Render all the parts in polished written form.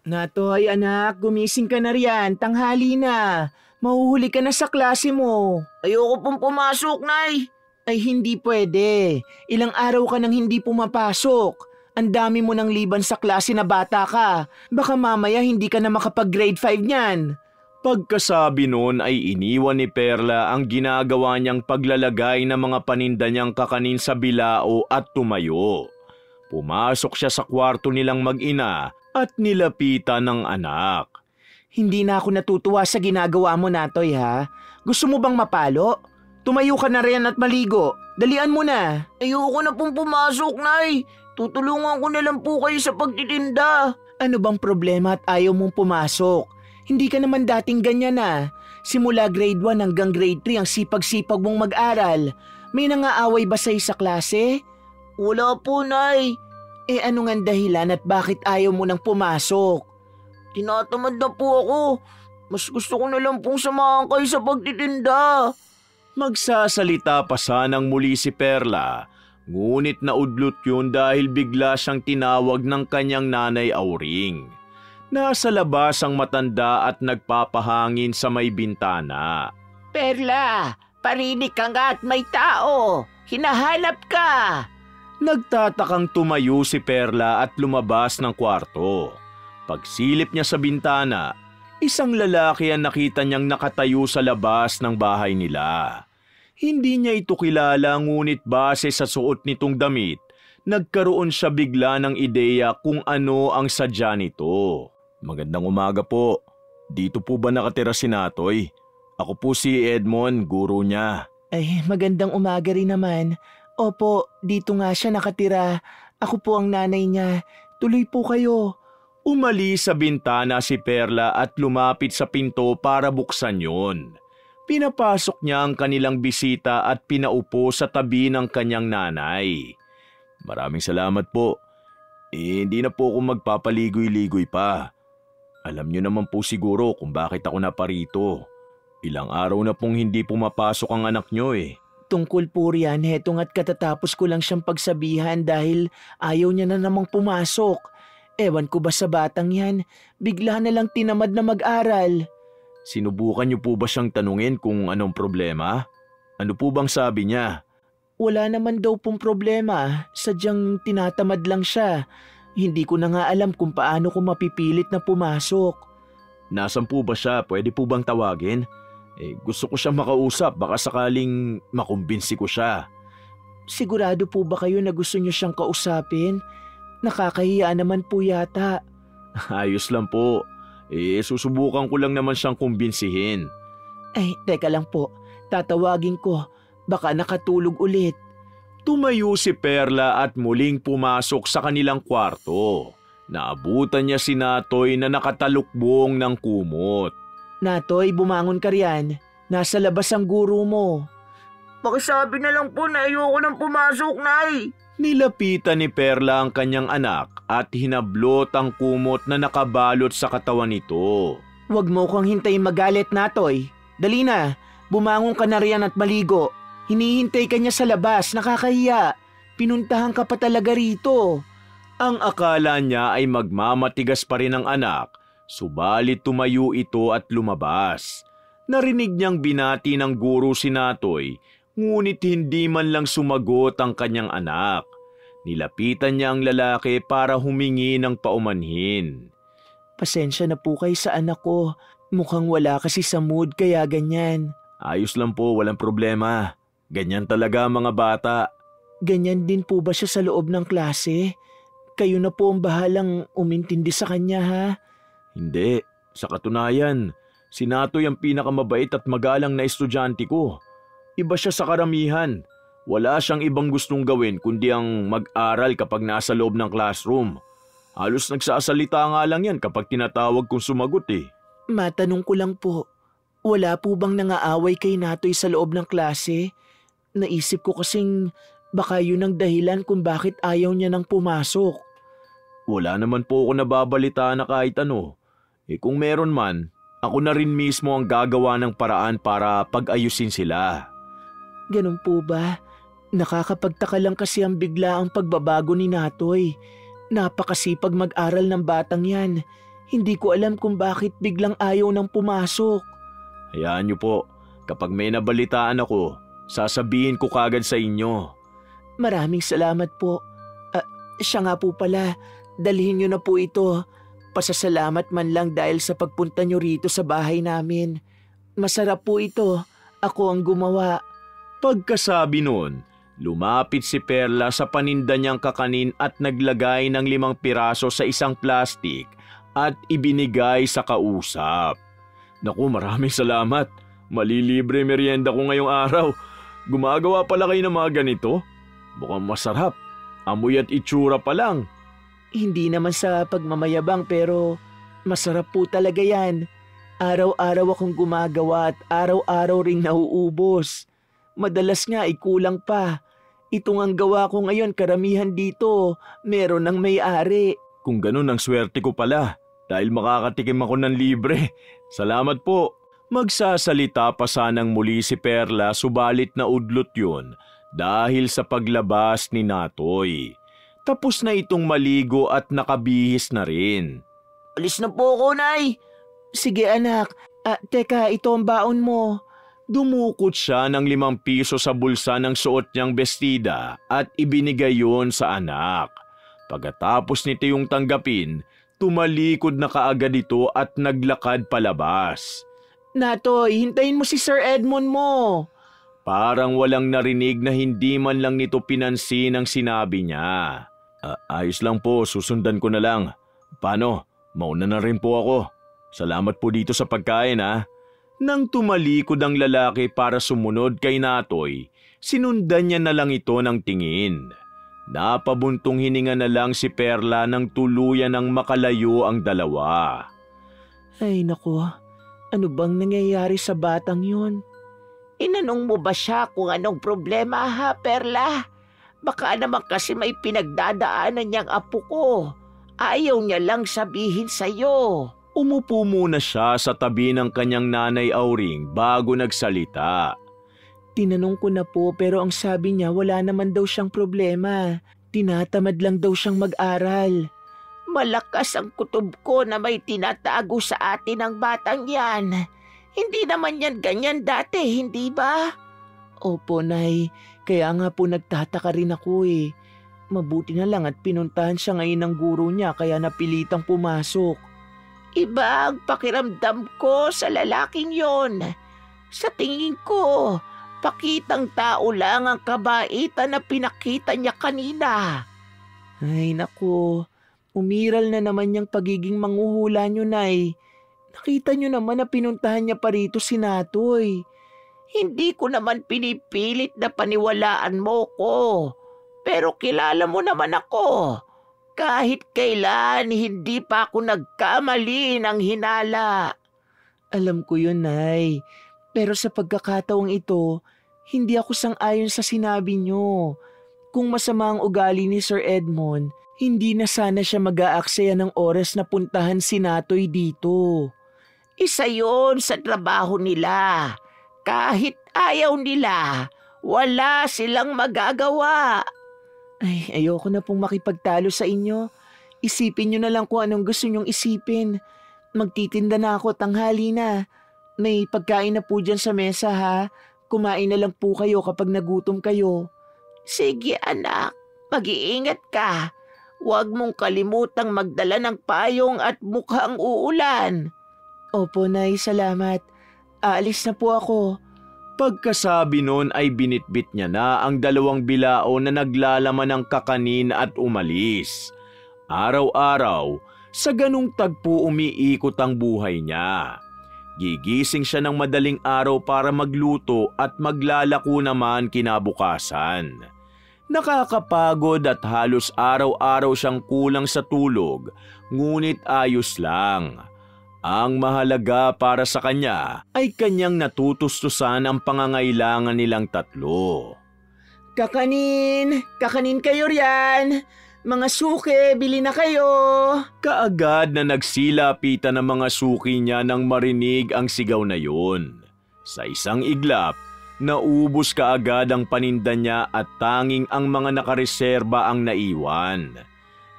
Natoy anak, gumising ka na riyan. Tanghali na. Mahuhuli ka na sa klase mo. Ayoko pong pumasok, Nay. Ay hindi pwede. Ilang araw ka nang hindi pumapasok. Ang dami mo ng liban sa klase na bata ka. Baka mamaya hindi ka na makapag-grade 5 niyan. Pagkasabi noon ay iniwan ni Perla ang ginagawa niyang paglalagay ng mga paninda niyang kakanin sa bilao at tumayo. Pumasok siya sa kwarto nilang mag-ina at nilapitan ng anak. Hindi na ako natutuwa sa ginagawa mo, Natoy, ha? Gusto mo bang mapalo? Tumayo ka na rin at maligo. Dalian mo na. Ayoko na pong pumasok, Nay. Tutulungan ko na lang po kayo sa pagtitinda. Ano bang problema at ayaw mong pumasok? Hindi ka naman dating ganyan na. Simula grade 1 hanggang grade 3 ang sipag-sipag mong mag-aral. May nangaaway ba sa'yo sa klase? Wala po, Nay. Eh ano nga dahilan at bakit ayaw mo nang pumasok? Tinatamad na po ako. Mas gusto ko na lang pong samahan kayo sa pagtitinda. Magsasalita pa sanang muli si Perla, ngunit naudlot yun dahil bigla siyang tinawag ng kanyang nanay Auring. Nasa labas ang matanda at nagpapahangin sa may bintana. Perla, parinig ka nga at may tao. Hinahanap ka. Nagtatakang tumayo si Perla at lumabas ng kwarto. Pagsilip niya sa bintana, isang lalaki ang nakita niyang nakatayo sa labas ng bahay nila. Hindi niya ito kilala ngunit base sa suot nitong damit, nagkaroon siya bigla ng ideya kung ano ang sadya nito. Magandang umaga po. Dito po ba nakatira si Natoy? Ako po si Edmond, guro niya. Ay, magandang umaga rin naman. Opo, dito nga siya nakatira. Ako po ang nanay niya. Tuloy po kayo. Umalis sa bintana si Perla at lumapit sa pinto para buksan yon. Pinapasok niya ang kanilang bisita at pinaupo sa tabi ng kanyang nanay. Maraming salamat po. Hindi na po ako magpapaligoy-ligoy pa. Alam niyo naman po siguro kung bakit ako naparito. Ilang araw na pong hindi pumapasok ang anak niyo eh. Tungkol po riyan, hetong at katatapos ko lang siyang pagsabihan dahil ayaw niya na namang pumasok. Ewan ko ba sa batang yan, bigla na lang tinamad na mag-aral. Sinubukan niyo po ba siyang tanungin kung anong problema? Ano po bang sabi niya? Wala naman daw pong problema, sadyang tinatamad lang siya. Hindi ko na nga alam kung paano ko mapipilit na pumasok. Nasaan po ba siya? Pwede po bang tawagin? Gusto ko siyang makausap, baka sakaling makumbinsi ko siya. Sigurado po ba kayo na gusto niyo siyang kausapin? Nakakahiya naman po yata. Ayos lang po. Susubukan ko lang naman siyang kumbinsihin. Ay, teka lang po. Tatawagin ko. Baka nakatulog ulit. Tumayo si Perla at muling pumasok sa kanilang kwarto. Naabutan niya si Natoy na nakatalukbong ng kumot. Natoy, bumangon ka riyan. Nasa labas ang guro mo. Pakisabi na lang po na ayoko nang pumasok, Nay. Nilapitan ni Perla ang kanyang anak at hinablot ang kumot na nakabalot sa katawan nito. Huwag mo kong hintayin magalit, Natoy. Dali na, bumangon ka na riyan at maligo. Hinihintay ka niya sa labas, nakakahiya. Pinuntahan ka pa talaga rito. Ang akala niya ay magmamatigas pa rin ang anak, subalit tumayo ito at lumabas. Narinig niyang binati ng guro si Natoy, ngunit hindi man lang sumagot ang kanyang anak. Nilapitan niya ang lalaki para humingi ng paumanhin. Pasensya na po kayo sa anak ko. Mukhang wala kasi sa mood kaya ganyan. Ayos lang po, walang problema. Ganyan talaga mga bata. Ganyan din po ba siya sa loob ng klase? Kayo na po ang bahalang umintindi sa kanya, ha? Hindi. Sa katunayan, si Natoy ang pinakamabait at magalang na estudyante ko. Iba siya sa karamihan. Wala siyang ibang gustong gawin kundi ang mag-aral kapag nasa loob ng classroom. Halos nagsasalita nga lang yan kapag tinatawag kong sumagot eh. Matanong ko lang po, wala po bang nangaaway kay Natoy sa loob ng klase? Naisip ko kasing baka yun ang dahilan kung bakit ayaw niya nang pumasok. Wala naman po ako nababalita na kahit ano. Kung meron man, ako na rin mismo ang gagawa ng paraan para pag-ayusin sila. Ganun po ba? Nakakapagtaka lang kasi ang bigla ang pagbabago ni Natoy. Napakasipag mag-aral ng batang yan. Hindi ko alam kung bakit biglang ayaw nang pumasok. Hayaan niyo po, kapag may nabalitaan ako, sasabihin ko kagad sa inyo. Maraming salamat po. Siya nga po pala, dalhin niyo na po ito. Pasasalamat man lang dahil sa pagpunta niyo rito sa bahay namin. Masarap po ito. Ako ang gumawa. Pagkasabi nun, lumapit si Perla sa paninda niyang kakanin at naglagay ng 5 piraso sa isang plastik at ibinigay sa kausap. Naku, maraming salamat. Malilibre merienda ko ngayong araw. Gumagawa pala kayo ng mga ganito? Mukhang masarap. Amoy at itsura pa lang. Hindi naman sa pagmamayabang pero masarap po talaga yan. Araw-araw akong gumagawa at araw-araw ring nauubos. Madalas nga kulang pa. Itong ang gawa ko ngayon, karamihan dito, meron ng may-ari. Kung ganun ang swerte ko pala, dahil makakatikim ako ng libre. Salamat po. Magsasalita pa sanang muli si Perla subalit na udlot yun dahil sa paglabas ni Natoy. Tapos na itong maligo at nakabihis na rin. Alis na po ako, Nay. Sige anak, teka, ito ang baon mo. Dumukot siya ng 5 piso sa bulsa ng suot niyang bestida at ibinigay yon sa anak. Pagkatapos nito yung tanggapin, tumalikod na kaagad ito at naglakad palabas. Natoy, hintayin mo si Sir Edmond mo. Parang walang narinig na hindi man lang nito pinansin ang sinabi niya. Ayos lang po, susundan ko na lang. Paano? Mauna na rin po ako. Salamat po dito sa pagkain ha. Nang tumalikod ang lalaki para sumunod kay Natoy, sinundan niya na lang ito ng tingin. Napabuntong hininga na lang si Perla nang tuluyan ng makalayo ang dalawa. Ay nako, ano bang nangyayari sa batang yun? Inanong mo ba siya kung anong problema ha, Perla? Baka naman kasi may pinagdadaanan niyang apo ko. Ayaw niya lang sabihin sa'yo. Umupo muna siya sa tabi ng kanyang nanay Auring bago nagsalita. Tinanong ko na po pero ang sabi niya wala naman daw siyang problema. Tinatamad lang daw siyang mag-aral. Malakas ang kutob ko na may tinatago sa atin ang batang yan. Hindi naman yan ganyan dati, hindi ba? Opo, Nay. Kaya nga po nagtataka rin ako eh. Mabuti na lang at pinuntahan siya ngayon ng guro niya kaya napilitang pumasok. Iba ang pakiramdam ko sa lalaking yon. Sa tingin ko, pakitang tao lang ang kabaitan na pinakita niya kanina. Ay naku, umiral na naman yung pagiging manghuhula niyo, Nay. Nakita niyo naman na pinuntahan niya pa rito si Natoy. Hindi ko naman pinipilit na paniwalaan mo ko. Pero kilala mo naman ako. Kahit kailan, hindi pa ako nagkamali ng hinala. Alam ko yun, Nay. Pero sa pagkakataong ito, hindi ako sang-ayon sa sinabi niyo. Kung masama ang ugali ni Sir Edmond, hindi na sana siya mag-aaksaya ng oras na puntahan si Natoy dito. Isa yon sa trabaho nila. Kahit ayaw nila, wala silang magagawa. Ay, ayoko na pong makipagtalo sa inyo. Isipin niyo na lang kung anong gusto niyong isipin. Magtitinda na ako, tanghali na. May pagkain na po dyan sa mesa ha. Kumain na lang po kayo kapag nagutom kayo. Sige anak, mag-iingat ka. Huwag mong kalimutang magdala ng payong at mukhang uulan. Opo, Nay, salamat. Aalis na po ako. Pagkasabi nun ay binitbit niya na ang 2 bilao na naglalaman ng kakanin at umalis. Araw-araw, sa ganung tagpo umiikot ang buhay niya. Gigising siya ng madaling araw para magluto at maglalako naman kinabukasan. Nakakapagod at halos araw-araw siyang kulang sa tulog, ngunit ayos lang. Ang mahalaga para sa kanya ay kanyang natutustusan ang pangangailangan nilang tatlo. Kakanin! Kakanin kayo riyan! Mga suki, bili na kayo! Kaagad na nagsilapitan ng mga suki niya nang marinig ang sigaw na yun. Sa isang iglap, naubos kaagad ang paninda niya at tanging ang mga nakareserba ang naiwan.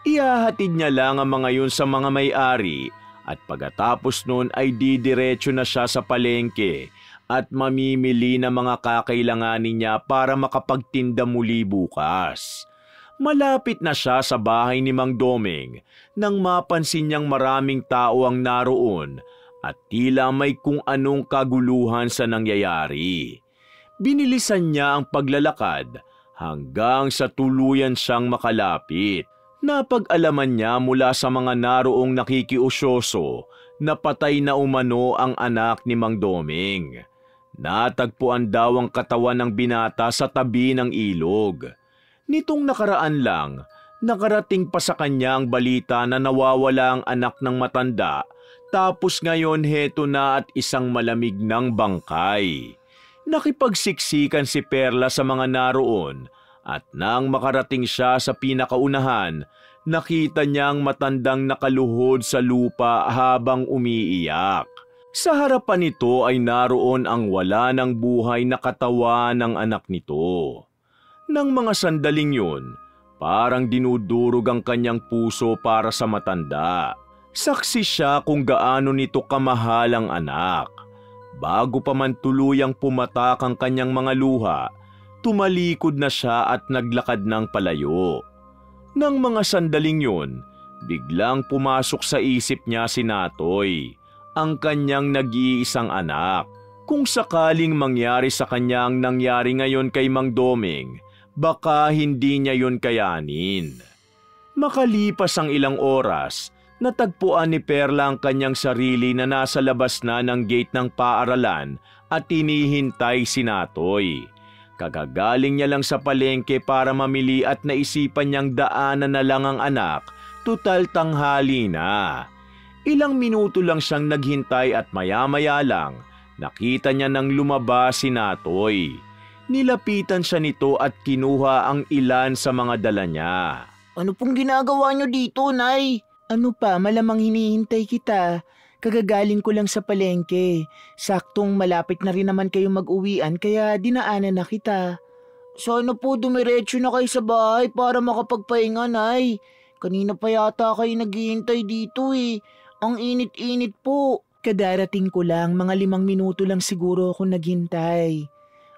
Ihahatid niya lang ang mga yun sa mga may-ari At pagkatapos nun ay didiretso na siya sa palengke at mamimili ng mga kakailanganin niya para makapagtinda muli bukas. Malapit na siya sa bahay ni Mang Doming nang mapansin niyang maraming tao ang naroon at tila may kung anong kaguluhan sa nangyayari. Binilisan niya ang paglalakad hanggang sa tuluyan siyang makalapit. Napag-alaman niya mula sa mga naroong nakikiusyoso na patay na umano ang anak ni Mang Doming. Natagpuan daw ang katawan ng binata sa tabi ng ilog. Nitong nakaraan lang, nakarating pa sa kanya ang balita na nawawala ang anak ng matanda, tapos ngayon heto na at isang malamig ng bangkay. Nakipagsiksikan si Perla sa mga naroon at nang makarating siya sa pinakaunahan, nakita niya ang matandang nakaluhod sa lupa habang umiiyak. Sa harapan nito ay naroon ang wala ng buhay na katawan ng anak nito. Nang mga sandaling yun, parang dinudurog ang kanyang puso para sa matanda. Saksi siya kung gaano nito kamahal ang anak. Bago pa man tuluyang pumatak ang kanyang mga luha, tumalikod na siya at naglakad ng palayo. Nang mga sandaling yun, biglang pumasok sa isip niya si Natoy, ang kanyang nag-iisang anak. Kung sakaling mangyari sa kanya ang nangyari ngayon kay Mang Doming, baka hindi niya yun kayanin. Makalipas ang ilang oras, natagpuan ni Perla ang kanyang sarili na nasa labas na ng gate ng paaralan at hinihintay si Natoy. Kagagaling niya lang sa palengke para mamili at naisipan niyang daanan na lang ang anak, tutal tanghali na. Ilang minuto lang siyang naghintay at maya-maya lang, nakita niya nang lumabas si Natoy. Nilapitan siya nito at kinuha ang ilan sa mga dala niya. Ano pong ginagawa niyo dito, Nay? Ano pa, malamang hinihintay kita. Kagagaling ko lang sa palengke. Saktong malapit na rin naman kayo mag-uwian kaya dinaanan na kita. Sana po dumiretso na kayo sa bahay para makapagpahinga, Nay. Kanina pa yata kayo naghihintay dito eh. Ang init-init po. Kadarating ko lang, mga 5 minuto lang siguro ako naghintay.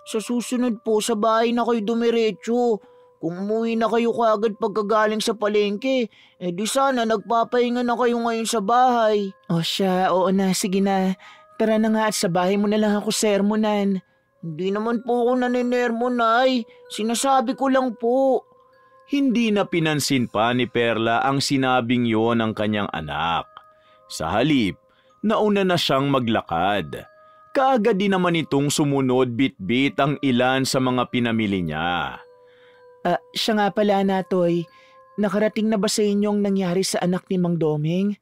Sa susunod po sa bahay na kayo dumiretso. Kung umuwi na kayo kaagad pagkagaling sa palengke, di sana nagpapahinga na kayo ngayon sa bahay. O siya, oo na, sige na. Tara na nga at sa bahay mo na lang ako sermonan. Hindi naman po ako naninermon, Nay. Sinasabi ko lang po. Hindi na pinansin pa ni Perla ang sinabing yon ng kanyang anak. Sa halip, nauna na siyang maglakad. Kaagad din naman itong sumunod bit-bit ang ilan sa mga pinamili niya. Siya nga pala, Natoy. Nakarating na ba sa inyong nangyari sa anak ni Mang Doming?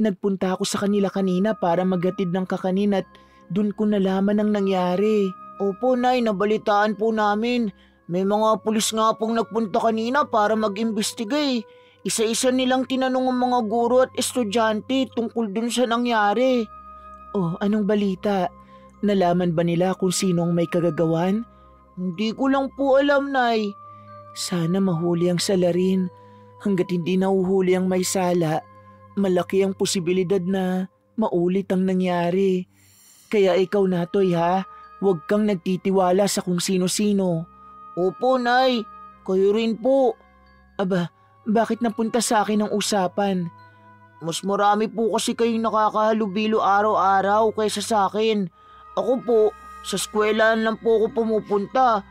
Nagpunta ako sa kanila kanina para maghatid ng kakanin at dun ko nalaman ang nangyari. Opo, Nay, nabalitaan po namin. May mga pulis nga pong nagpunta kanina para mag-imbestiga eh. Isa-isa nilang tinanong ang mga guro at estudyante tungkol dun sa nangyari. Oh, anong balita? Nalaman ba nila kung sinong may kagagawan? Hindi ko lang po alam, Nay. Sana mahuli ang salarin. Hanggat hindi nahuhuli ang may sala, malaki ang posibilidad na maulit ang nangyari. Kaya ikaw, Natoy, ha? Huwag kang nagtitiwala sa kung sino-sino. Opo, Nay. Kayo rin po. Aba, bakit napunta sa akin ang usapan? Mas marami po kasi kayong nakakahalubilo araw-araw kaysa sa akin. Ako po, sa eskwelahan lang po ako pumupunta.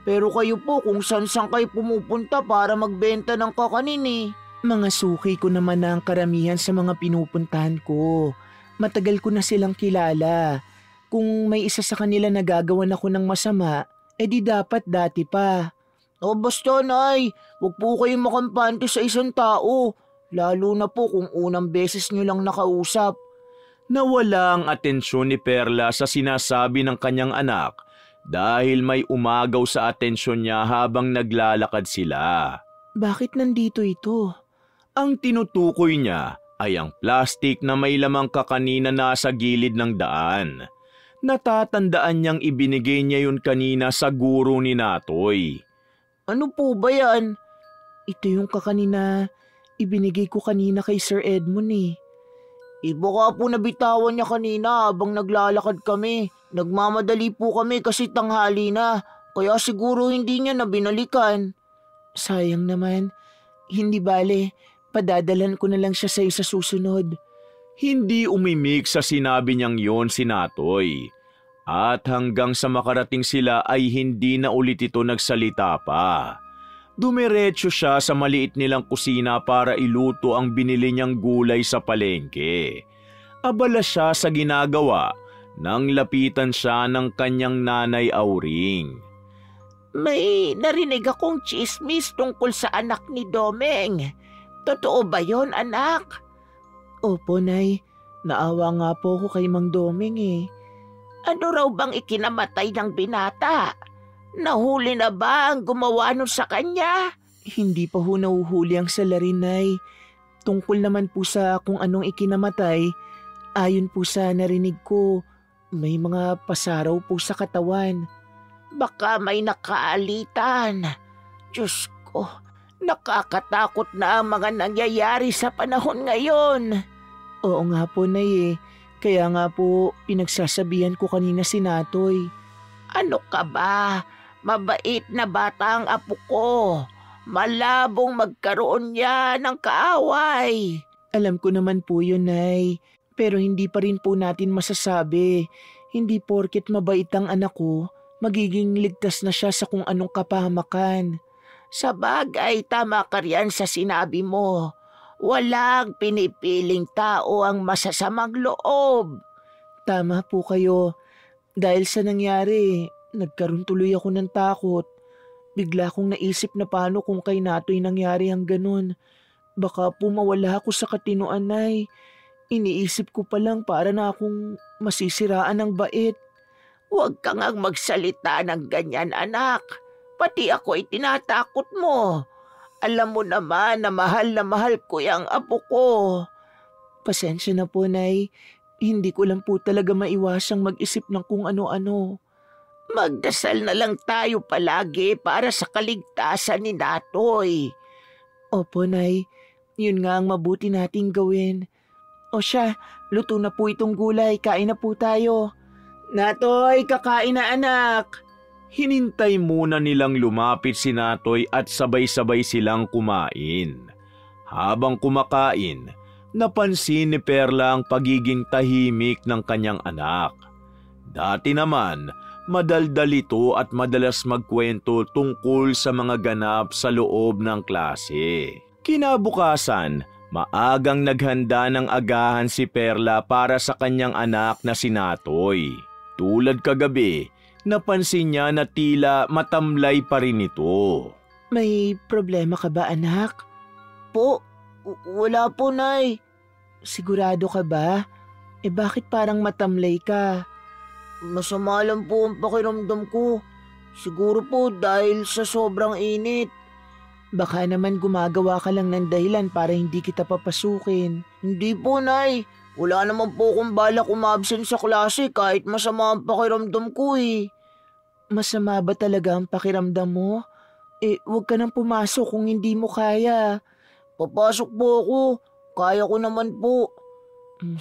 Pero kayo po kung saan-saan kayo pumupunta para magbenta ng kakanin eh. Mga suki ko naman na ang karamihan sa mga pinupuntahan ko. Matagal ko na silang kilala. Kung may isa sa kanila na gagawan ako ng masama, di dapat dati pa. O basta, Nay, huwag po kayong makampante sa isang tao. Lalo na po kung unang beses nyo lang nakausap. Nawala ang atensyon ni Perla sa sinasabi ng kanyang anak dahil may umagaw sa atensyon niya habang naglalakad sila. Bakit nandito ito? Ang tinutukoy niya ay ang plastik na may lamang kakanina nasa gilid ng daan. Natatandaan niyang ibinigay niya yun kanina sa guro ni Natoy. Ano po ba yan? Ito yung kakanina ibinigay ko kanina kay Sir Edmund eh. Baka po nabitawan niya kanina habang naglalakad kami. Nagmamadali po kami kasi tanghali na. Kaya siguro hindi niya na binalikan. Sayang naman. Hindi bale, padadalan ko na lang siya sa susunod. Hindi umimik sa sinabi niyang yon si Natoy. At hanggang sa makarating sila ay hindi na ulit ito nagsalita pa. Dumiretso siya sa maliit nilang kusina para iluto ang binili niyang gulay sa palengke. Abala siya sa ginagawa nang lapitan siya ng kanyang nanay Auring. May narinig akong chismis tungkol sa anak ni Domeng. Totoo ba yon, anak? Opo, Nay. Naawa nga po ako kay Mang Domeng eh. Ano raw bang ikinamatay ng binata? Nahuli na ba ang gumawa nun sa kanya? Hindi pa ho nahuhuli ang salarin, Nay. Tungkol naman po sa kung anong ikinamatay, ayon po sa narinig ko, may mga pasaraw po sa katawan. Baka may nakaalitan. Diyos ko, nakakatakot na ang mga nangyayari sa panahon ngayon. Oo nga po, Nay eh. Kaya nga po, pinagsasabihan ko kanina si Natoy. Ano ka ba? Mabait na bata ang apo ko. Malabong magkaroon niya ng kaaway. Alam ko naman po yun, Nay. Pero hindi pa rin po natin masasabi. Hindi porket mabait ang anak ko, magiging ligtas na siya sa kung anong kapahamakan. Sa bagay, tama ka riyan sa sinabi mo. Walang pinipiling tao ang masasamang loob. Tama po kayo. Dahil sa nangyari, nagkaroon tuloy ako ng takot. Bigla kong naisip na paano kung kay Natoy nangyari ang ganun. Baka po mawala ako sa katinoan, Nay. Iniisip ko pa lang para na akong masisiraan ng bait. Huwag kang magsalita ng ganyan, anak. Pati ako ay tinatakot mo. Alam mo naman na mahal ko yung apo ko. Pasensya na po, Nay. Hindi ko lang po talaga maiwasang mag-isip ng kung ano-ano. Magdasal na lang tayo palagi para sa kaligtasan ni Natoy. Opo, Nay. Yun nga ang mabuti nating gawin. O siya, luto na po itong gulay. Kain na po tayo. Natoy, kakain na, anak. Hinintay muna nilang lumapit si Natoy at sabay-sabay silang kumain. Habang kumakain, napansin ni Perla ang pagiging tahimik ng kanyang anak. Dati naman, madaldal ito at madalas magkwento tungkol sa mga ganap sa loob ng klase. Kinabukasan, maagang naghanda ng agahan si Perla para sa kanyang anak na si Natoy. Tulad kagabi, napansin niya na tila matamlay pa rin ito. May problema ka ba, anak? Po, wala po, Nay. Sigurado ka ba? Bakit parang matamlay ka? Masama lang po ang pakiramdam ko. Siguro po dahil sa sobrang init. Baka naman gumagawa ka lang ng dahilan para hindi kita papasukin. Hindi po, Nay. Wala naman po akong balak umabsent sa klase kahit masama ang pakiramdam ko eh. Masama ba talaga ang pakiramdam mo? Huwag ka nang pumasok kung hindi mo kaya. Papasok po ako. Kaya ko naman po.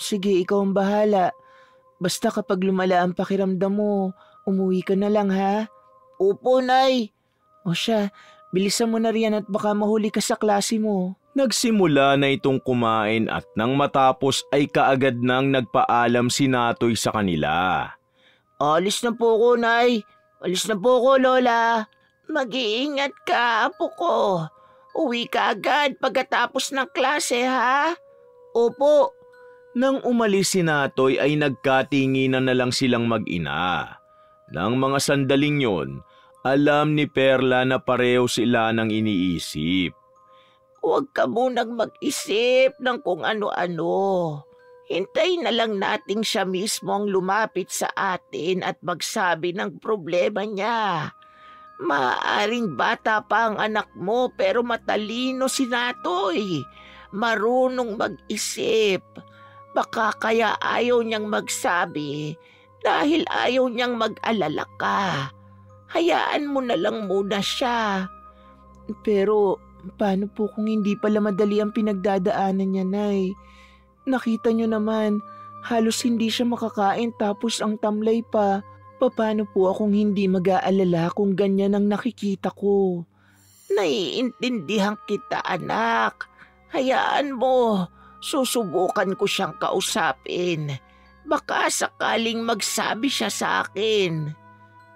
Sige, ikaw ang bahala. Basta kapag lumala ang pakiramdam mo, umuwi ka na lang, ha? Opo, Nay. O siya, bilisan mo na riyan at baka mahuli ka sa klase mo. Nagsimula na itong kumain at nang matapos ay kaagad nang nagpaalam si Natoy sa kanila. Alis na po ko, Nay. Alis na po ko, Lola. Mag-iingat ka, apo ko. Uwi ka agad pagkatapos ng klase, ha? Opo. Nang umalis si Natoy ay nagkatinginan na lang silang mag-ina. Nang mga sandaling yon, alam ni Perla na pareho sila ng iniisip. Huwag ka munang mag-isip ng kung ano-ano. Hintayin na lang nating siya mismo ang lumapit sa atin at magsabi ng problema niya. Maaaring bata pa ang anak mo pero matalino si Natoy. Marunong mag-isip. Baka kaya ayaw niyang magsabi dahil ayaw niyang mag-alala ka. Hayaan mo na lang muna siya. Pero paano po kung hindi pala madali ang pinagdadaanan niya, Nay? Nakita niyo naman, halos hindi siya makakain tapos ang tamlay pa. Paano po akong hindi mag-aalala kung ganyan ang nakikita ko? Naiintindihan kita, anak. Hayaan mo. Susubukan ko siyang kausapin. Baka sakaling magsabi siya sa akin.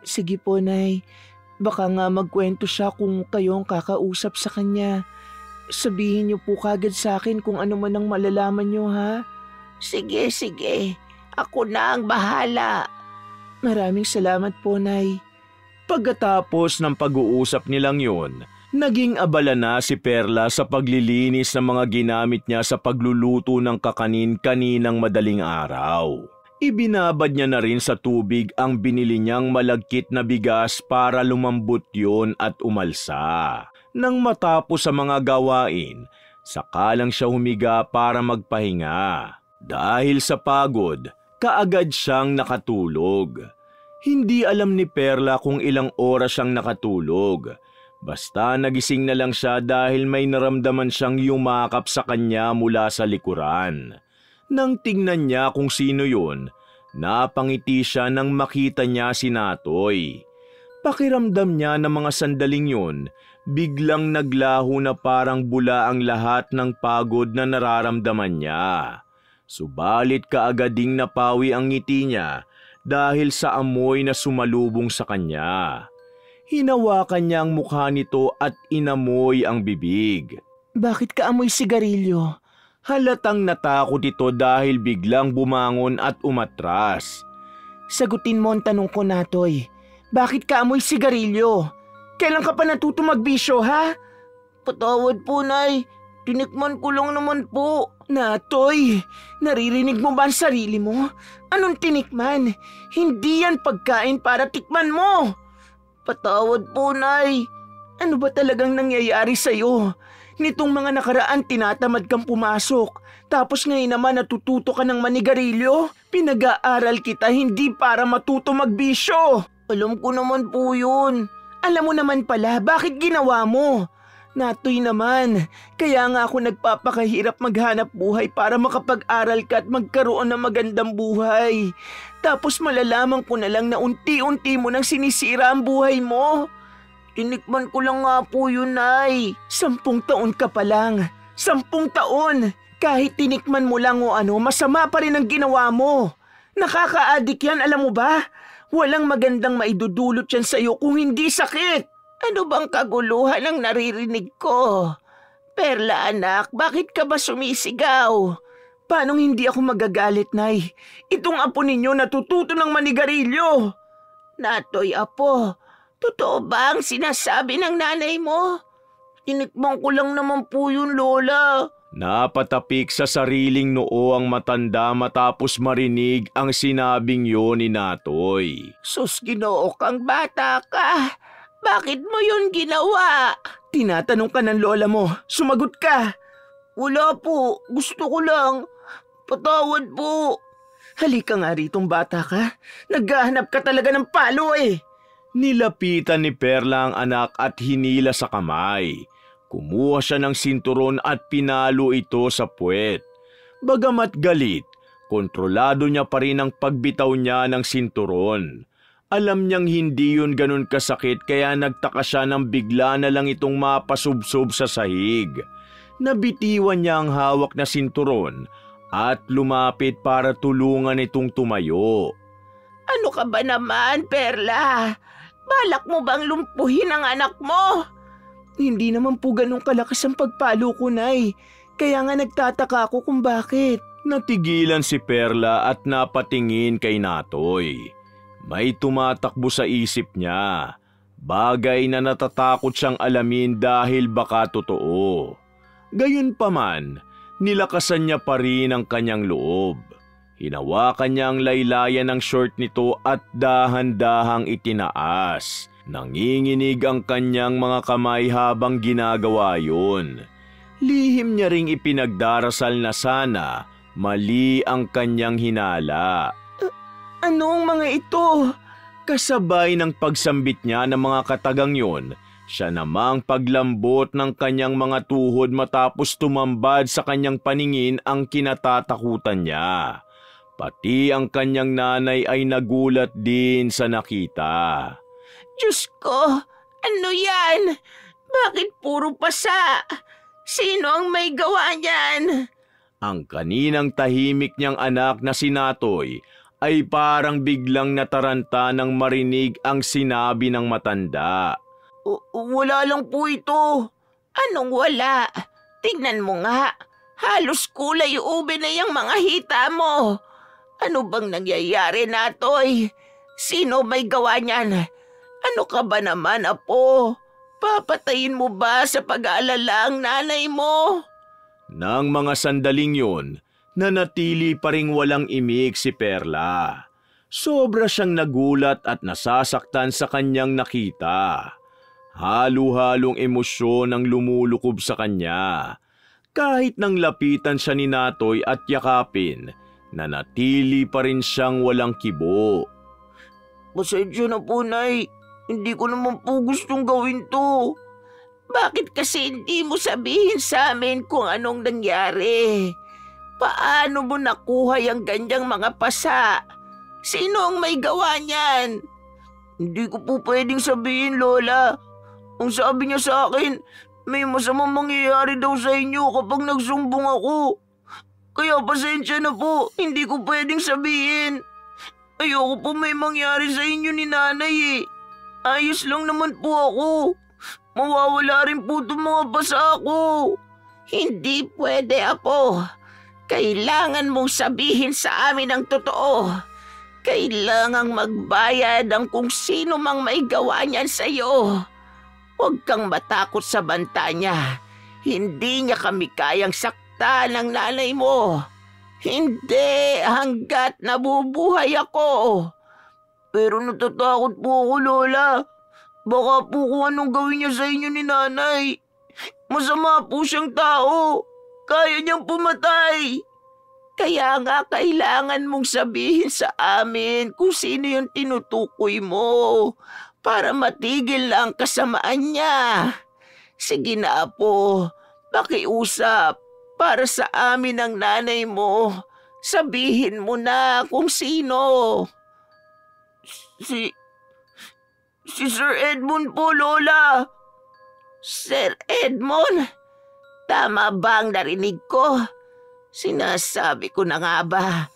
Sige po, Nay. Baka nga magkwento siya kung kayo ang kakausap sa kanya. Sabihin niyo po kagad sa akin kung ano man ang malalaman niyo, ha? Sige. Ako na ang bahala. Maraming salamat po, Nay. Pagkatapos ng pag-uusap nilang yun, naging abala na si Perla sa paglilinis ng mga ginamit niya sa pagluluto ng kakanin-kaninang madaling araw. Ibinabad niya na rin sa tubig ang binili niyang malagkit na bigas para lumambot yun at umalsa. Nang matapos sa mga gawain, saka lang siya humiga para magpahinga. Dahil sa pagod, kaagad siyang nakatulog. Hindi alam ni Perla kung ilang oras siyang nakatulog. Basta nagising na lang siya dahil may naramdaman siyang yumakap sa kanya mula sa likuran. Nang tingnan niya kung sino yun, napangiti siya nang makita niya si Natoy. Pakiramdam niya na mga sandaling yun, biglang naglaho na parang bula ang lahat ng pagod na nararamdaman niya. Subalit kaagad ding napawi ang ngiti niya dahil sa amoy na sumalubong sa kanya. Hinawakan niya ang mukha nito at inamoy ang bibig. Bakit ka amoy sigarilyo? Halatang natakot ito dahil biglang bumangon at umatras. Sagutin mo ang tanong ko, Natoy. Bakit ka amoy sigarilyo? Kailan ka pa natuto magbisyo, ha? Patawad po, Nay. Tinikman ko lang naman po. Natoy, naririnig mo ba ang sarili mo? Anong tinikman? Hindi yan pagkain para tikman mo. Patawad po, Nay. Ano ba talagang nangyayari sa'yo? Nitong mga nakaraan tinatamad kang pumasok. Tapos ngayon naman natututo ka ng manigarilyo? Pinag-aaral kita hindi para matuto magbisyo. Alam ko naman po yun. Alam mo naman pala, bakit ginawa mo? Natoy naman, kaya nga ako nagpapakahirap maghanap buhay para makapag-aral ka at magkaroon ng magandang buhay. Tapos malalaman ko na lang na unti-unti mo nang sinisira ang buhay mo. Tinikman ko lang nga po yun, Nay. 10 taon ka pa lang. 10 taon. Kahit tinikman mo lang o ano, masama pa rin ang ginawa mo. Nakaka-addict yan, alam mo ba? Walang magandang maidudulot yan sa'yo kung hindi sakit. Ano bang kaguluhan ang naririnig ko? Perla, anak, bakit ka ba sumisigaw? Paanong hindi ako magagalit, Nay? Itong apo ninyo natututo ng manigarilyo. Natoy, apo, totoo ba ang sinasabi ng nanay mo? Tinikman ko lang naman po yun, Lola. Napatapik sa sariling noo ang matanda matapos marinig ang sinabing yun ni Natoy. Sus, Ginoo kang bata ka. Bakit mo yun ginawa? Tinatanong ka ng lola mo. Sumagot ka. Wala po. Gusto ko lang. Patawad po. Halika nga ritong bata ka. Naghahanap ka talaga ng palo eh. Nilapitan ni Perla ang anak at hinila sa kamay. Kumuha siya ng sinturon at pinalo ito sa puwet. Bagamat galit, kontrolado niya pa rin ang pagbitaw niya ng sinturon. Alam niyang hindi yun ganun kasakit kaya nagtaka siya nang bigla na lang itong mapasubsob sa sahig. Nabitiwan niya ang hawak na sinturon at lumapit para tulungan itong tumayo. Ano ka ba naman, Perla? Balak mo bang lumpuhin ang anak mo? Hindi naman po ganun kalakas ang pagpalo ko, Nay. Kaya nga nagtataka ako kung bakit. Natigilan si Perla at napatingin kay Natoy. May tumatakbo sa isip niya, bagay na natatakot siyang alamin dahil baka totoo. Gayunpaman, nilakasan niya pa rin ang kanyang loob. Hinawakan niya ang laylayan ng short nito at dahan-dahang itinaas. Nanginginig ang kanyang mga kamay habang ginagawa yun. Lihim niya ring ipinagdarasal na sana mali ang kanyang hinala. Anong mga ito? Kasabay ng pagsambit niya ng mga katagang yun, Siya namang paglambot ng kanyang mga tuhod matapos tumambad sa kanyang paningin ang kinatatakutan niya. Pati ang kanyang nanay ay nagulat din sa nakita. Diyos ko, ano yan? Bakit puro pasa? Sino ang may gawa niyan? Ang kaninang tahimik niyang anak na si Natoy ay parang biglang nataranta nang marinig ang sinabi ng matanda. Wala lang po ito. Anong wala? Tingnan mo nga. Halos kulay ube na yung mga hita mo. Ano bang nangyayari, Natoy? Sino may gawa niyan? Ano ka ba naman, apo? Papatayin mo ba sa pag-aalala ang nanay mo? Nang mga sandaling yun, nanatili pa ring walang imik si Perla. Sobra siyang nagulat at nasasaktan sa kanyang nakita. Halo-halong emosyon ang lumulukob sa kanya. Kahit nang lapitan siya ni Natoy at yakapin, nanatili pa rin siyang walang kibo. Pasensya na po, Nay. Hindi ko naman po gustong gawin to. Bakit kasi hindi mo sabihin sa amin kung anong nangyari? Paano mo nakuha yung ganyang mga pasa? Sino ang may gawa niyan? Hindi ko po pwedeng sabihin, Lola. Ang sabi niya sa akin, may masamang mangyayari daw sa inyo kapag nagsumbong ako. Kaya pasensya na po, hindi ko pwedeng sabihin. Ayoko po may mangyari sa inyo ni nanay eh. Ayos lang naman po ako. Mawawala rin po itong mga pasa ko. Hindi pwede, apo. Kailangan mong sabihin sa amin ang totoo. Kailangang magbayad ang kung sino mang may gawa niyan sa'yo. Huwag kang matakot sa banta niya. Hindi niya kami kayang saktan ng nanay mo. Hindi hanggat nabubuhay ako. Pero natatakot po ako, Lola. Baka po kung anong gawin niya sa inyo ni nanay. Masama po siyang tao. Kaya niyang pumatay. Kaya nga kailangan mong sabihin sa amin kung sino yung tinutukoy mo para matigil ang kasamaan niya. Sige na, apo, pakiusap para sa amin ang nanay mo. Sabihin mo na kung sino. Si Sir Edmund po, Lola. Sir Edmund? Tama ba ang narinig ko? Sinasabi ko na nga ba?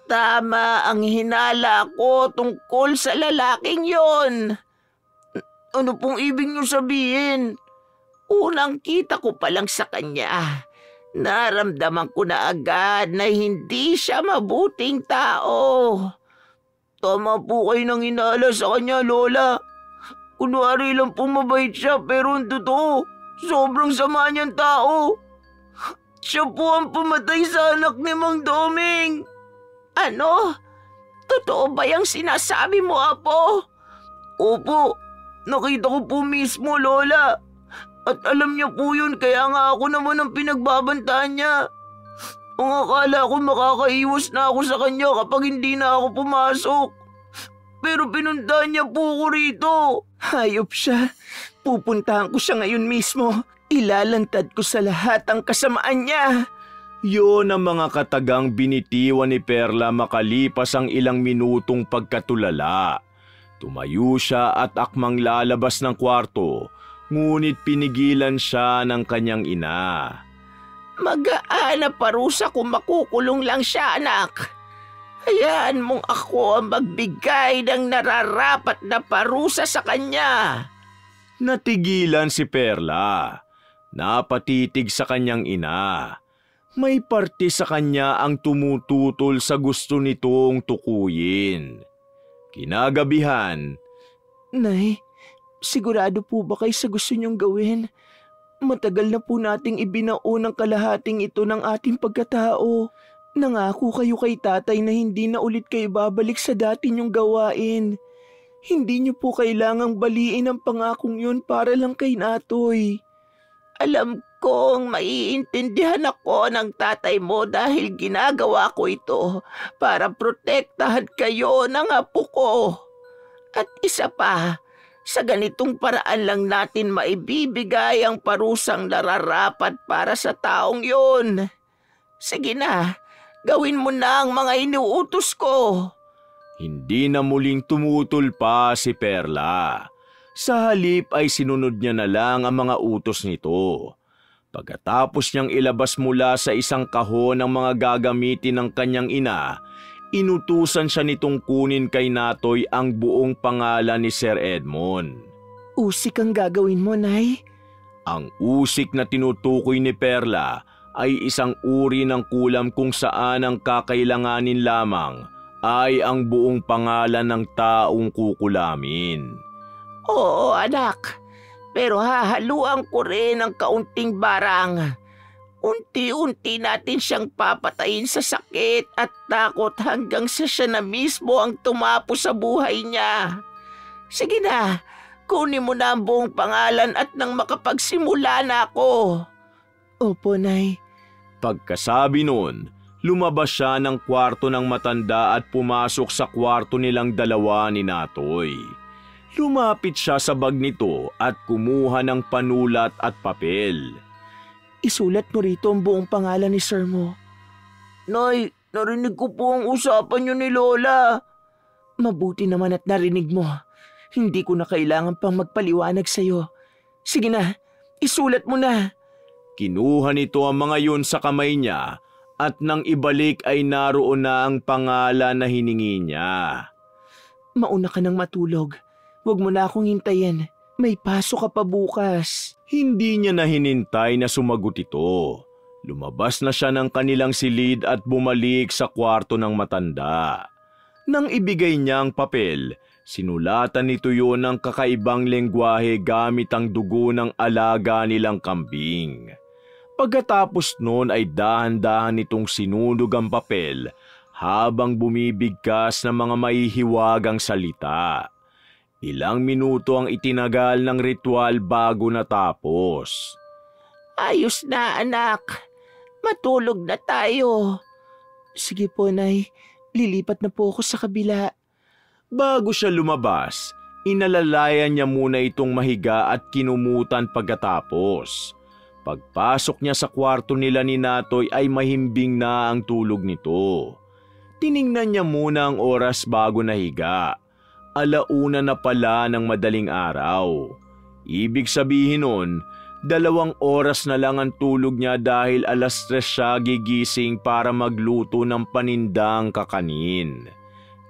Tama ang hinala ko tungkol sa lalaking yon. Ano pong ibig niyo sabihin? Unang kita ko pa lang sa kanya, naramdaman ko na agad na hindi siya mabuting tao. Tama po kayo nang hinala sa kanya, Lola. Kunwari lang po mabait siya pero ang totoo, sobrang sama niyang tao. Siya po ang pumatay sa anak ni Mang Doming. Ano? Totoo ba yung sinasabi mo, apo? Opo, nakita ko po mismo, Lola. At alam niya po yun, kaya nga ako naman ang pinagbabantaan niya. Ang akala ko makakaiwas na ako sa kanya kapag hindi na ako pumasok. Pero pinuntahan niya po ako rito. Hayop siya. Pupuntahan ko siya ngayon mismo. Ilalantad ko sa lahat ang kasamaan niya. Yun ang mga katagang binitiwan ni Perla makalipas ang ilang minutong pagkatulala. Tumayo siya at akmang lalabas ng kwarto, ngunit pinigilan siya ng kanyang ina. Magaan na parusa kung makukulong lang siya, anak. Hayaan mong ako ang magbigay ng nararapat na parusa sa kanya. Natigilan si Perla. Napatitig sa kanyang ina. May parte sa kanya ang tumututol sa gusto nitong tukuyin. Kinagabihan, Nay, sigurado po ba kayo sa gusto niyong gawin? Matagal na po nating ibinao ng kalahating ito ng ating pagkatao. Nangako kayo kay tatay na hindi na ulit kayo babalik sa dati niyong gawain. Hindi niyo po kailangang baliin ang pangakong yun para lang kay Natoy. Alam kong maiintindihan ako ng tatay mo dahil ginagawa ko ito para protektahan kayo ng apo ko. At isa pa, Sa ganitong paraan lang natin maibibigay ang parusang nararapat para sa taong yun. Sige na, gawin mo na ang mga inuutos ko. Hindi na muling tumutol pa si Perla. Sa halip ay sinunod niya na lang ang mga utos nito. Pagkatapos niyang ilabas mula sa isang kahon ang mga gagamitin ng kanyang ina, inutusan siya nitong kunin kay Natoy ang buong pangalan ni Sir Edmond. Usik ang gagawin mo, Nay. Ang usik na tinutukoy ni Perla ay isang uri ng kulam kung saan ang kakailanganin lamang ay ang buong pangalan ng taong kukulamin. Oo, anak. Pero hahaluan ko rin ang kaunting barang. Unti-unti natin siyang papatayin sa sakit at takot hanggang sa siya na mismo ang tumapo sa buhay niya. Sige na, kunin mo na ang buong pangalan at nang makapagsimula na ako. Opo, Nay. Pagkasabi nun, lumabas siya ng kwarto ng matanda at pumasok sa kwarto nilang dalawa ni Natoy. Lumapit siya sa bag nito at kumuha ng panulat at papel. Isulat mo rito ang buong pangalan ni Sir mo. Nay, narinig ko po ang usapan niyo ni Lola. Mabuti naman at narinig mo. Hindi ko na kailangan pang magpaliwanag sa'yo. Sige na, isulat mo na. Kinuha nito ang mga yun sa kamay niya at nang ibalik ay naroon na ang pangalan na hiningi niya. Mauna ka nang matulog. Huwag mo na akong hintayin. May pasok ka pa bukas. Hindi niya na hinintay na sumagot ito. Lumabas na siya ng kanilang silid at bumalik sa kwarto ng matanda. Nang ibigay niya ang papel, sinulatan nito yun ng kakaibang lengguwahe gamit ang dugo ng alaga nilang kambing. Pagkatapos noon ay dahan-dahan nitong sinunog ang papel habang bumibigkas ng mga mahihiwagang salita. Ilang minuto ang itinagal ng ritual bago natapos. Ayos na, anak. Matulog na tayo. Sige po, Nay. Lilipat na po ako sa kabila. Bago siya lumabas, inalalayan niya muna itong mahiga at kinumutan pagkatapos. Pagpasok niya sa kwarto nila ni Natoy ay mahimbing na ang tulog nito. Tiningnan niya muna ang oras bago nahiga. 1:00 na pala ng madaling araw. Ibig sabihin nun, 2 oras na lang ang tulog niya dahil 3:00 siya gigising para magluto ng panindang kakanin.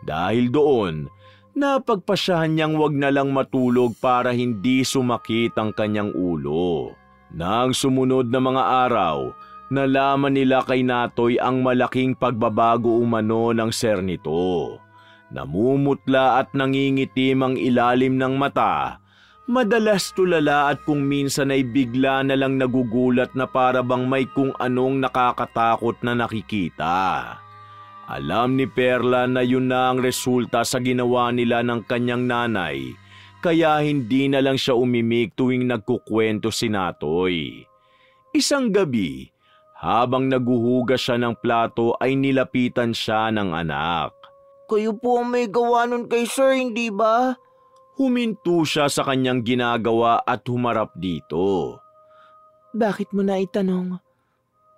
Dahil doon, napagpasyahan niyang wag na lang matulog para hindi sumakit ang kanyang ulo. Nang sumunod na mga araw, nalaman nila kay Natoy ang malaking pagbabago umano ng ser nito. Namumutla at nangingitim ang ilalim ng mata. Madalas tulala at kung minsan ay bigla na lang nagugulat na para bang may kung anong nakakatakot na nakikita. Alam ni Perla na yun na ang resulta sa ginawa nila ng kanyang nanay, kaya hindi na lang siya umimik tuwing nagkukwento si Natoy. Isang gabi, habang naguhugas siya ng plato ay nilapitan siya ng anak. Kayo po ang may gawa nun kay Sir, hindi ba? Huminto siya sa kanyang ginagawa at humarap dito. Bakit mo na itanong?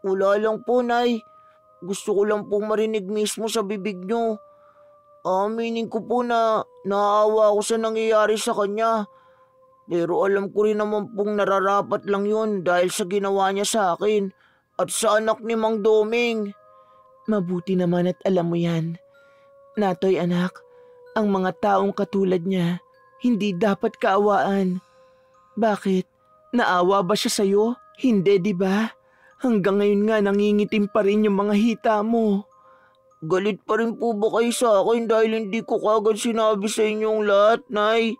Wala lang po, Nay. Gusto ko lang pong marinig mismo sa bibig niyo. Aminin ko po na naawa ako sa nangyayari sa kanya. Pero alam ko rin naman pong nararapat lang yun dahil sa ginawa niya sa akin at sa anak ni Mang Doming. Mabuti naman at alam mo yan. Natoy anak, ang mga taong katulad niya, hindi dapat kaawaan. Bakit? Naawa ba siya sa'yo? Hindi, di ba? Hanggang ngayon nga nangingitim pa rin yung mga hita mo. Galit pa rin po ba kayo sa akin dahil hindi ko kagad sinabi sa inyong lahat, Nay?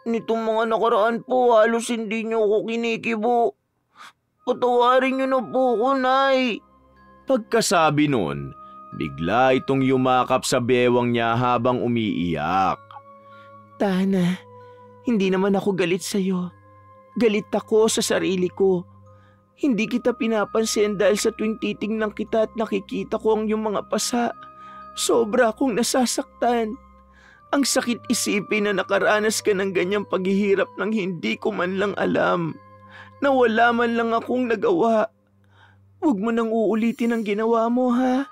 Nitong mga nakaraan po, halos hindi niyo ako kinikibo. Patawarin niyo na po ako, Nay. Pagkasabi nun, bigla itong yumakap sa bewang niya habang umiiyak. Tana, hindi naman ako galit sa'yo. Galit ako sa sarili ko. Hindi kita pinapansin dahil sa tuwing titingnan kita at nakikita ko ang iyong mga pasa. Sobra akong nasasaktan. Ang sakit isipin na nakaranas ka ng ganyang paghihirap nang hindi ko man lang alam. Na wala man lang akong nagawa. Huwag mo nang uulitin ang ginawa mo, ha?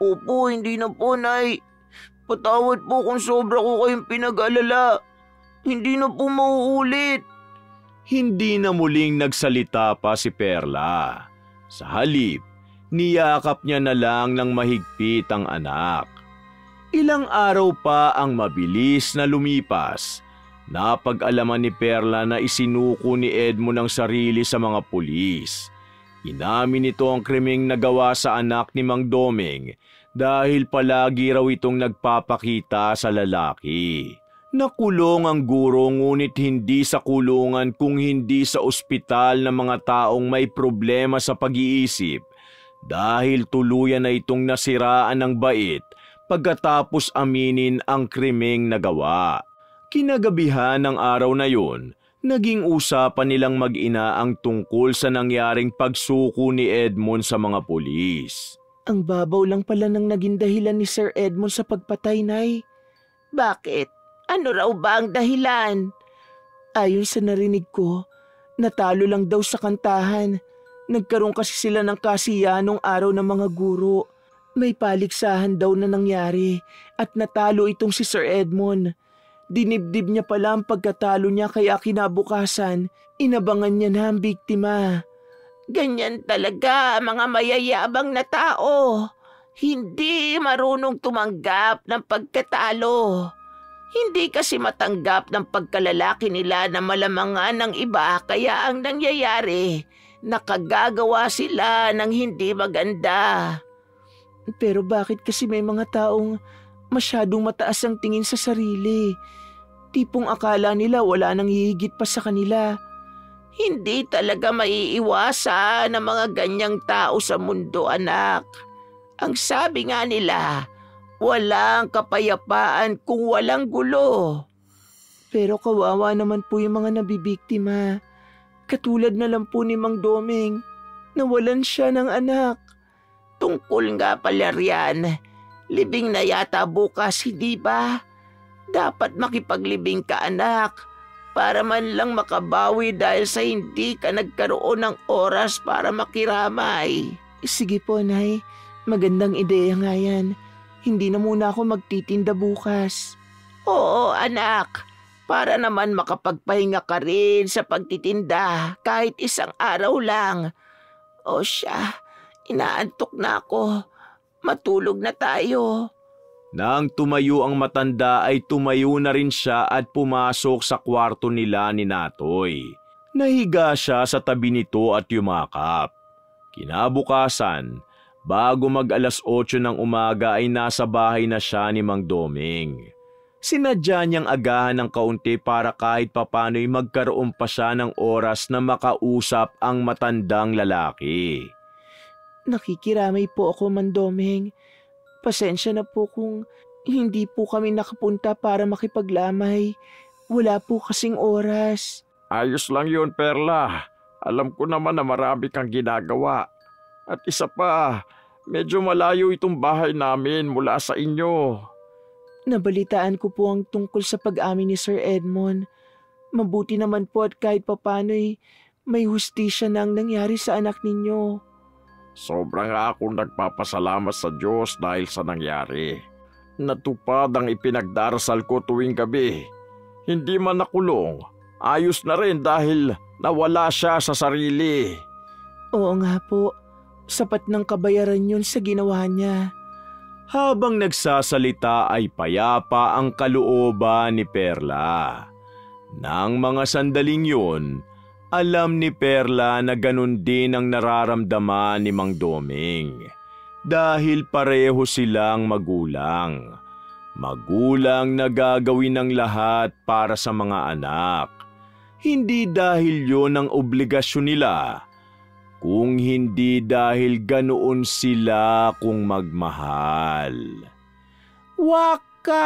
Opo, hindi na po, Nay. Patawad po kung sobra ko kayong pinag-alala. Hindi na po mauulit. Hindi na muling nagsalita pa si Perla. Sa halip, niyakap niya na lang ng mahigpit ang anak. Ilang araw pa ang mabilis na lumipas. Napag-alaman ni Perla na isinuko ni Edmond ang sarili sa mga pulis. Inamin nito ang krimeng nagawa sa anak ni Mang Doming dahil palagi raw itong nagpapakita sa lalaki. Nakulong ang guro ngunit hindi sa kulungan kung hindi sa ospital ng mga taong may problema sa pag-iisip dahil tuluyan na itong nasiraan ng bait pagkatapos aminin ang krimeng nagawa. Kinagabihan ng araw na yun, naging usapan nilang mag-ina ang tungkol sa nangyaring pagsuko ni Edmond sa mga pulis. Ang babaw lang pala ng naging dahilan ni Sir Edmond sa pagpatay, Nay. Bakit? Ano raw ba ang dahilan? Ayon sa narinig ko, natalo lang daw sa kantahan. Nagkaroon kasi sila ng kasiyahan nung araw ng mga guro. May paligsahan daw na nangyari at natalo itong si Sir Edmond. Dinibdib niya pala ang pagkatalo niya kaya kinabukasan, inabangan niya na ang biktima. Ganyan talaga mga mayayabang na tao. Hindi marunong tumanggap ng pagkatalo. Hindi kasi matanggap ng pagkalalaki nila na malamangan ng iba kaya ang nangyayari, nakagagawa sila ng hindi maganda. Pero bakit kasi may mga taong masyadong mataas ang tingin sa sarili? Tipong akala nila wala nang hihigit pa sa kanila. Hindi talaga maiiwasan ng mga ganyang tao sa mundo, anak. Ang sabi nga nila, walang kapayapaan kung walang gulo. Pero kawawa naman po yung mga nabibiktima. Katulad na lang po ni Mang Doming, nawalan siya ng anak. Tungkol nga pala riyan, libing na yata bukas, hindi ba? Dapat makipaglibing ka, anak, para man lang makabawi dahil sa hindi ka nagkaroon ng oras para makiramay. Sige po, Nay. Magandang ideya nga yan. Hindi na muna ako magtitinda bukas. Oo, anak. Para naman makapagpahinga ka rin sa pagtitinda kahit isang araw lang. O siya, inaantok na ako. Matulog na tayo. Nang tumayo ang matanda ay tumayo na rin siya at pumasok sa kwarto nila ni Natoy. Nahiga siya sa tabi nito at yumakap. Kinabukasan, bago mag-alas 8 ng umaga ay nasa bahay na siya ni Mang Doming. Sinadya niyang agahan ng kaunti para kahit papano'y magkaroon pa siya ng oras na makausap ang matandang lalaki. Nakikiramay po ako, Mang Doming. Pasensya na po kung hindi po kami nakapunta para makipaglamay. Wala po kasing oras. Ayos lang yun, Perla. Alam ko naman na marami kang ginagawa. At isa pa, medyo malayo itong bahay namin mula sa inyo. Nabalitaan ko po ang tungkol sa pag-amin ni Sir Edmond. Mabuti naman po at kahit papano'y may hustisya na ang nangyari sa anak ninyo. Sobra nga akong nagpapasalamat sa Diyos dahil sa nangyari. Natupad ang ipinagdarasal ko tuwing gabi. Hindi man nakulong, ayos na rin dahil nawala siya sa sarili. Oo nga po, sapat ng kabayaran yun sa ginawa niya. Habang nagsasalita ay payapa ang kalooban ni Perla. Nang mga sandaling yun, alam ni Perla na ganun din ang nararamdaman ni Mang Doming. Dahil pareho silang magulang. Magulang na gagawin ng lahat para sa mga anak. Hindi dahil yon ang obligasyon nila, kung hindi dahil ganoon sila kung magmahal. Wakas!